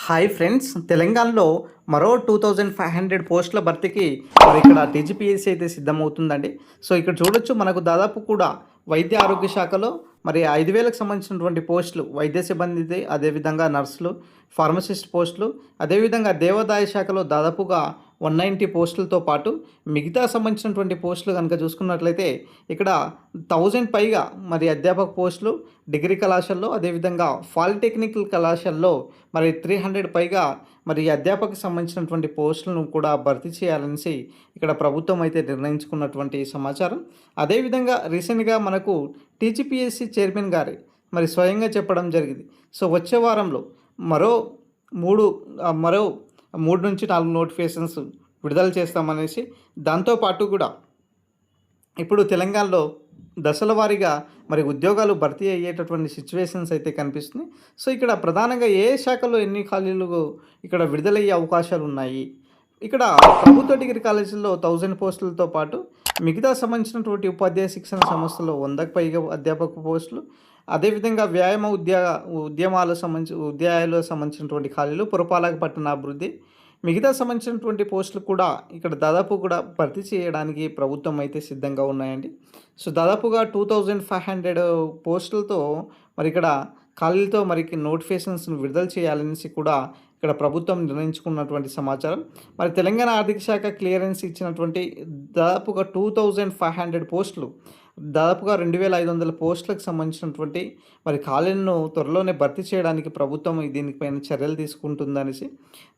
Hi friends, తెలంగాణలో మరో 2500 పోస్టుల భర్తీకి మరి ఇక్కడ టీజీపీఎస్సీ అయితే సిద్ధమవుతుందండి. సో ఇక్కడ చూడొచ్చు, మనకు దాదాపు కూడా వైద్య ఆరోగ్య శాఖలో మరి 5000కి సంబంధించినటువంటి పోస్టులు వైద్య సిబ్బంది, అదేవిధంగా నర్సులు, ఫార్మసిస్ట్ పోస్టులు, అదేవిధంగా దేవాదాయ శాఖలో దాదాపుగా 190 పోస్టులతో పాటు మిగతా సంబంధించినటువంటి పోస్టులు కనుక చూసుకున్నట్లయితే ఇక్కడ 1000 పైగా మరి అధ్యాపక పోస్టులు డిగ్రీ కళాశాలలో, అదేవిధంగా పాలిటెక్నికల్ కళాశాలలో మరి 300 పైగా మరి అధ్యాపకకు సంబంధించినటువంటి పోస్టులను కూడా భర్తీ చేయాలనేసి ఇక్కడ ప్రభుత్వం అయితే నిర్ణయించుకున్నటువంటి సమాచారం. అదేవిధంగా రీసెంట్గా మనకు టీజీపీఎస్సీ చైర్మన్ గారే మరి స్వయంగా చెప్పడం జరిగింది. సో వచ్చే వారంలో మరో మూడు మరో 3 నుంచి 4 నోటిఫికేషన్స్ విడుదల చేస్తామనేసి, దాంతోపాటు కూడా ఇప్పుడు తెలంగాణలో దశల వారీగా మరి ఉద్యోగాలు భర్తీ అయ్యేటటువంటి సిచ్యువేషన్స్ అయితే కనిపిస్తున్నాయి. సో ఇక్కడ ప్రధానంగా ఏ శాఖలో ఎన్ని ఖాళీలు ఇక్కడ విడుదలయ్యే అవకాశాలు ఉన్నాయి. ఇక్కడ ప్రభుత్వ డిగ్రీ కాలేజీల్లో 1000 పోస్టులతో పాటు మిగతా సంబంధించినటువంటి ఉపాధ్యాయ శిక్షణ సంస్థల్లో 100కు పైగా అధ్యాపక పోస్టులు, అదేవిధంగా వ్యాయామ ఉద్యాయాలకు సంబంధించినటువంటి ఖాళీలు, పురపాలక పట్టణాభివృద్ధి, మిగతా సంబంధించినటువంటి పోస్టులు కూడా ఇక్కడ దాదాపు కూడా భర్తీ చేయడానికి ప్రభుత్వం అయితే సిద్ధంగా ఉన్నాయండి. సో దాదాపుగా 2500 పోస్టులతో మరి ఇక్కడ ఖాళీలతో మరికి నోటిఫికేషన్స్ను విడుదల చేయాలనేసి కూడా ఇక్కడ ప్రభుత్వం నిర్ణయించుకున్నటువంటి సమాచారం. మరి తెలంగాణ ఆర్థిక శాఖ క్లియరెన్స్ ఇచ్చినటువంటి దాదాపుగా 2500 పోస్టులు, దాదాపుగా 2500 పోస్టులకు సంబంధించినటువంటి మరి ఖాళీలను త్వరలోనే భర్తీ చేయడానికి ప్రభుత్వం దీనిపైన చర్యలు తీసుకుంటుందనేసి,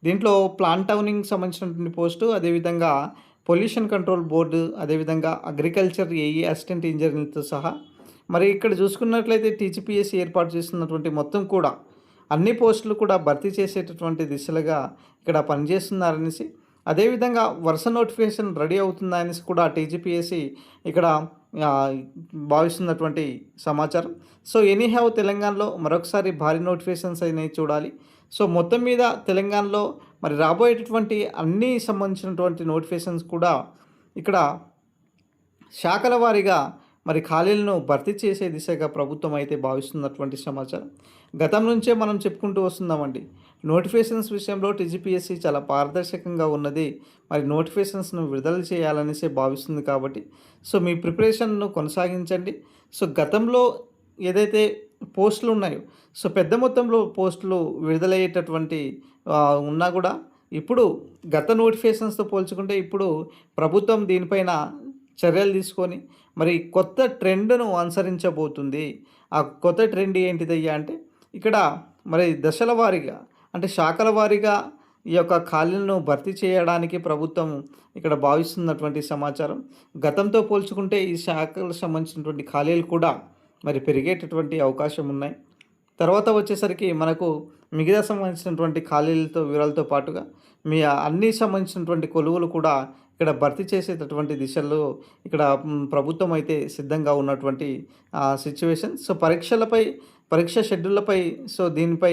దీంట్లో ప్లాంట్ టౌనింగ్ సంబంధించినటువంటి పోస్టు, అదేవిధంగా పొల్యూషన్ కంట్రోల్ బోర్డు, అదేవిధంగా అగ్రికల్చర్ ఏఈ అసిస్టెంట్ ఇంజనీర్తో సహా మరి ఇక్కడ చూసుకున్నట్లయితే టీజీపీఎస్సీ ఏర్పాటు చేస్తున్నటువంటి మొత్తం కూడా అన్ని పోస్టులు కూడా భర్తీ చేసేటటువంటి దిశలుగా ఇక్కడ పనిచేస్తున్నారనేసి, అదేవిధంగా వరుస నోటిఫికేషన్ రెడీ అవుతుందా అనేసి కూడా టీజీపీఎస్సీ ఇక్కడ భావిస్తున్నటువంటి సమాచారం. సో ఎనీహౌ తెలంగాణలో మరొకసారి భారీ నోటిఫికేషన్స్ అయినాయి చూడాలి. సో మొత్తం మీద తెలంగాణలో మరి రాబోయేటటువంటి అన్ని సంబంధించినటువంటి నోటిఫికేషన్స్ కూడా ఇక్కడ శాఖల వారీగా మరి ఖాళీలను భర్తీ చేసే దిశగా ప్రభుత్వం అయితే భావిస్తున్నటువంటి సమాచారం. గతం నుంచే మనం చెప్పుకుంటూ వస్తున్నామండి, నోటిఫికేషన్స్ విషయంలో టీజీపీఎస్సీ చాలా పారదర్శకంగా ఉన్నది, మరి నోటిఫికేషన్స్ను విడుదల చేయాలనేసి భావిస్తుంది. కాబట్టి సో మీ ప్రిపరేషన్ను కొనసాగించండి. సో గతంలో ఏదైతే పోస్టులు ఉన్నాయో, సో పెద్ద మొత్తంలో పోస్టులు విడుదలయ్యేటటువంటి ఉన్నా కూడా ఇప్పుడు గత నోటిఫికేషన్స్తో పోల్చుకుంటే ఇప్పుడు ప్రభుత్వం దీనిపైన చర్యలు తీసుకొని మరి కొత్త ట్రెండ్ను అనుసరించబోతుంది. ఆ కొత్త ట్రెండ్ ఏంటిదయ్యా అంటే, ఇక్కడ మరి దశల వారీగా అంటే శాఖల వారీగా ఈ యొక్క ఖాళీలను భర్తీ చేయడానికి ప్రభుత్వం ఇక్కడ భావిస్తున్నటువంటి సమాచారం. గతంతో పోల్చుకుంటే ఈ శాఖలకు సంబంధించినటువంటి ఖాళీలు కూడా మరి పెరిగేటటువంటి అవకాశం ఉన్నాయి. తర్వాత వచ్చేసరికి మనకు మిగతా సంబంధించినటువంటి ఖాళీలతో వివరాలతో పాటుగా మీ అన్ని సంబంధించినటువంటి కొలువులు కూడా ఇక్కడ భర్తీ చేసేటటువంటి దిశల్లో ఇక్కడ ప్రభుత్వం అయితే సిద్ధంగా ఉన్నటువంటి సిచ్యువేషన్. సో పరీక్ష షెడ్యూళ్ళపై సో దీనిపై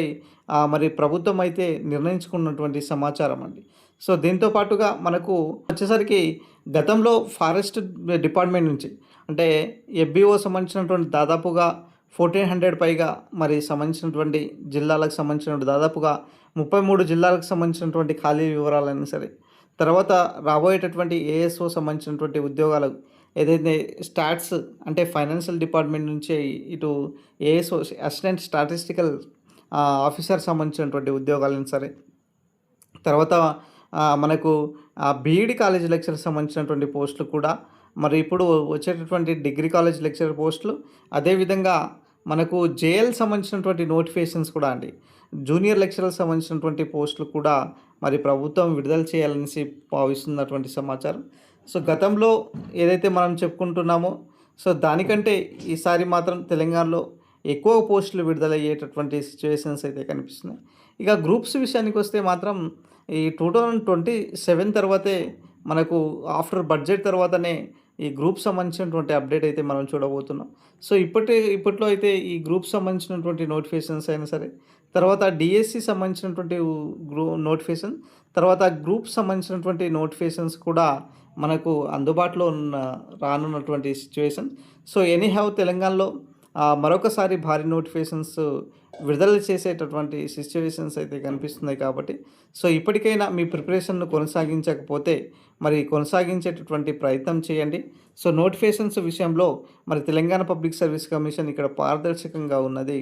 మరి ప్రభుత్వం అయితే నిర్ణయించుకున్నటువంటి సమాచారం అండి. సో దీంతో పాటుగా మనకు వచ్చేసరికి గతంలో ఫారెస్ట్ డిపార్ట్మెంట్ నుంచి అంటే ఎఫ్బిఓ సంబంధించినటువంటి దాదాపుగా 1400 పైగా మరి సంబంధించినటువంటి జిల్లాలకు సంబంధించినటువంటి దాదాపుగా 33 జిల్లాలకు సంబంధించినటువంటి ఖాళీ వివరాలైనా సరే, తర్వాత రాబోయేటటువంటి ఏఎస్ఓ సంబంధించినటువంటి ఉద్యోగాలు ఏదైతే స్టాట్స్ అంటే ఫైనాన్షియల్ డిపార్ట్మెంట్ నుంచి ఇటు ఏఎస్ఓ అసిస్టెంట్ స్టాటిస్టికల్ ఆఫీసర్ సంబంధించినటువంటి ఉద్యోగాలను సరే, తర్వాత మనకు బీఈడి కాలేజ్ లెక్చర్ సంబంధించినటువంటి పోస్టులు కూడా, మరి ఇప్పుడు వచ్చేటటువంటి డిగ్రీ కాలేజ్ లెక్చరర్ పోస్టులు, అదేవిధంగా మనకు జేఎల్ సంబంధించినటువంటి నోటిఫికేషన్స్ కూడా అండి, జూనియర్ లెక్చరర్ సంబంధించినటువంటి పోస్టులు కూడా మరి ప్రభుత్వం విడుదల చేయాలనేసి భావిస్తున్నటువంటి సమాచారం. సో గతంలో ఏదైతే మనం చెప్పుకుంటున్నామో సో దానికంటే ఈసారి మాత్రం తెలంగాణలో ఎక్కువ పోస్టులు విడుదలయ్యేటటువంటి సిచ్యువేషన్స్ అయితే కనిపిస్తున్నాయి. ఇక గ్రూప్స్ విషయానికి వస్తే మాత్రం ఈ 2027 తర్వాతే మనకు ఆఫ్టర్ బడ్జెట్ తర్వాతనే ఈ గ్రూప్ సంబంధించినటువంటి అప్డేట్ అయితే మనం చూడబోతున్నాం. సో ఇప్పట్లో అయితే ఈ గ్రూప్ సంబంధించినటువంటి నోటిఫికేషన్స్ అయినా సరే, తర్వాత డిఎస్సి సంబంధించినటువంటి నోటిఫికేషన్, తర్వాత గ్రూప్ సంబంధించినటువంటి నోటిఫికేషన్స్ కూడా మనకు అందుబాటులో రానున్నటువంటి సిచ్యువేషన్. సో ఎనీహౌ తెలంగాణలో మరొకసారి భారీ నోటిఫికేషన్స్ విడుదల చేసేటటువంటి సిట్యుయేషన్స్ అయితే కనిపిస్తున్నాయి కాబట్టి సో ఇప్పటికైనా మీ ప్రిపరేషన్ను కొనసాగించకపోతే మరి కొనసాగించేటటువంటి ప్రయత్నం చేయండి. సో నోటిఫికేషన్స్ విషయంలో మరి తెలంగాణ పబ్లిక్ సర్వీస్ కమిషన్ ఇక్కడ పారదర్శకంగా ఉన్నది.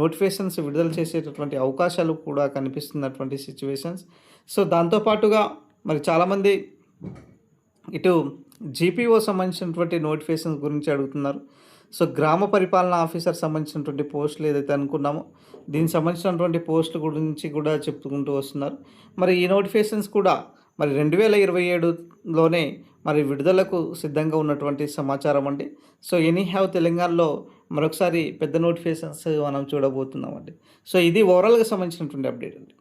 నోటిఫికేషన్స్ విడుదల చేసేటటువంటి అవకాశాలు కూడా కనిపిస్తున్నటువంటి సిట్యుయేషన్స్. సో దాంతో పాటుగా మరి చాలామంది ఇటు జీపీఓ సంబంధించినటువంటి నోటిఫికేషన్స్ గురించి అడుగుతున్నారు. సో గ్రామ పరిపాలనా ఆఫీసర్ సంబంధించినటువంటి పోస్టులు ఏదైతే అనుకున్నామో దీనికి సంబంధించినటువంటి పోస్టుల గురించి కూడా చెప్పుకుంటూ వస్తున్నారు. మరి ఈ నోటిఫికేషన్స్ కూడా మరి 2027లోనే మరి విడుదలకు సిద్ధంగా ఉన్నటువంటి సమాచారం అండి. సో ఎనీహౌ తెలంగాణలో మరొకసారి పెద్ద నోటిఫికేషన్స్ మనం చూడబోతున్నామండి. సో ఇది ఓవరాల్గా సంబంధించినటువంటి అప్డేట్ అండి.